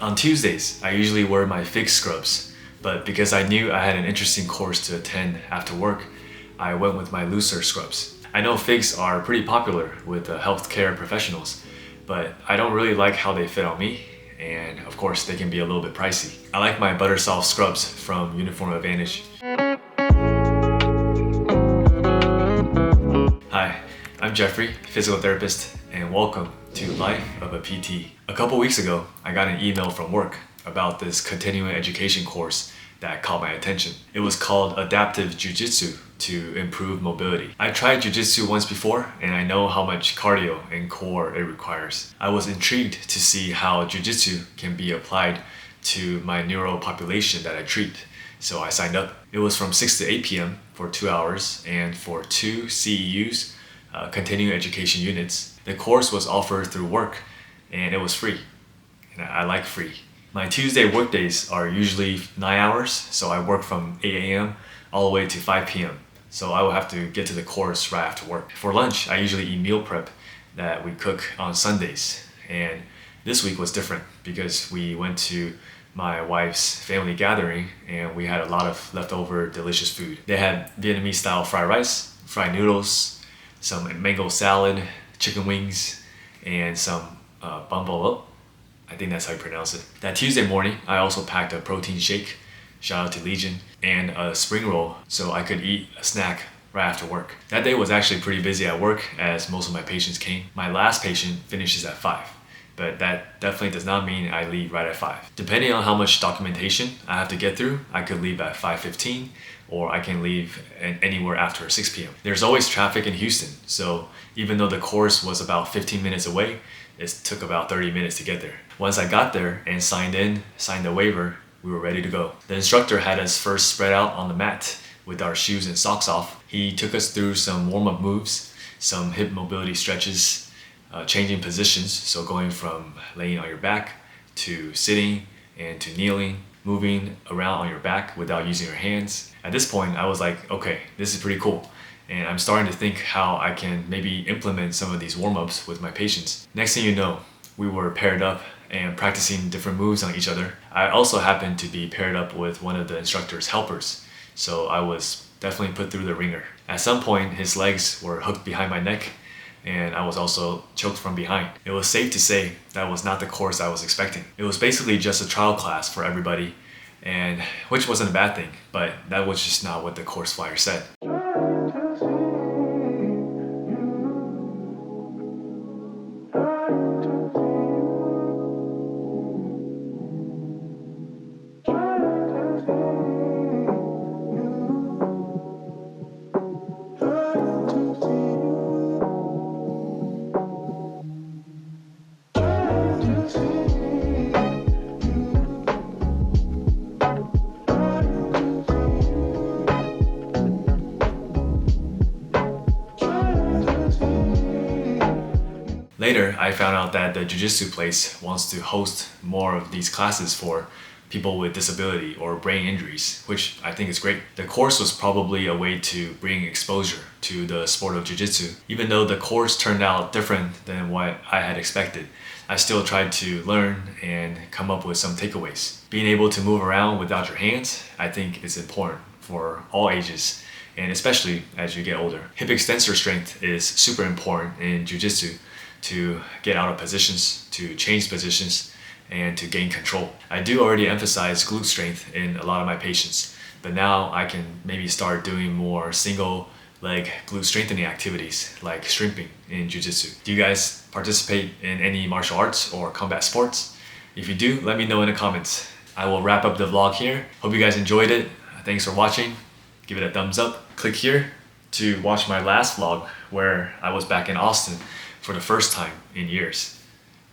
On Tuesdays, I usually wear my Hicks scrubs, but because I knew I had an interesting course to attend after work, I went with my looser scrubs. I know Hicks are pretty popular with healthcare professionals, but I don't really like how they fit on me, and of course they can be a little bit pricey. I like my butter soft scrubs from Uniform Advantage. Hi, I'm Jeffrey, physical therapist, and welcome to Life of a PT. A couple weeks ago, I got an email from work about this continuing education course that caught my attention. It was called Adaptive Jiu-Jitsu to improve mobility. I tried Jiu-Jitsu once before, and I know how much cardio and core it requires. I was intrigued to see how Jiu-Jitsu can be applied to my neuro population that I treat, so I signed up. It was from 6 to 8 p.m. for 2 hours and for 2 CEUs, continuing education units. The course was offered through work and it was free, and I like free. My Tuesday work days are usually 9 hours, so I work from 8 a.m. all the way to 5 p.m. So I will have to get to the course right after work. For lunch, I usually eat meal prep that we cook on Sundays, and this week was different because we went to my wife's family gathering and we had a lot of leftover delicious food. They had Vietnamese style fried rice, fried noodles, some mango salad, chicken wings, and some bun bò lốc. I think that's how you pronounce it. That Tuesday morning, I also packed a protein shake, shout out to Legion, and a spring roll so I could eat a snack right after work. That day was actually pretty busy at work as most of my patients came. My last patient finishes at 5, but that definitely does not mean I leave right at 5. Depending on how much documentation I have to get through, I could leave at 5:15, or I can leave anywhere after 6 p.m. There's always traffic in Houston, so even though the course was about 15 minutes away, it took about 30 minutes to get there. Once I got there and signed the waiver, we were ready to go. The instructor had us first spread out on the mat with our shoes and socks off. He took us through some warm-up moves, some hip mobility stretches, changing positions, so going from laying on your back to sitting and to kneeling, moving around on your back without using your hands. At this point, I was like, okay, this is pretty cool. And I'm starting to think how I can maybe implement some of these warm-ups with my patients. Next thing you know, we were paired up and practicing different moves on each other. I also happened to be paired up with one of the instructor's helpers, so I was definitely put through the ringer. At some point, his legs were hooked behind my neck, and I was also choked from behind. It was safe to say that was not the course I was expecting. It was basically just a trial class for everybody, and which wasn't a bad thing, but that was just not what the course flyer said. Later, I found out that the jiu-jitsu place wants to host more of these classes for people with disability or brain injuries, which I think is great. The course was probably a way to bring exposure to the sport of jiu-jitsu. Even though the course turned out different than what I had expected, I still tried to learn and come up with some takeaways. Being able to move around without your hands, I think is important for all ages, and especially as you get older. Hip extensor strength is super important in jiu-jitsu to get out of positions, to change positions, and to gain control. I do already emphasize glute strength in a lot of my patients, but now I can maybe start doing more single leg glute strengthening activities like shrimping in jiu-jitsu. Do you guys participate in any martial arts or combat sports? If you do, let me know in the comments. I will wrap up the vlog here. Hope you guys enjoyed it. Thanks for watching. Give it a thumbs up. Click here to watch my last vlog where I was back in Austin for the first time in years.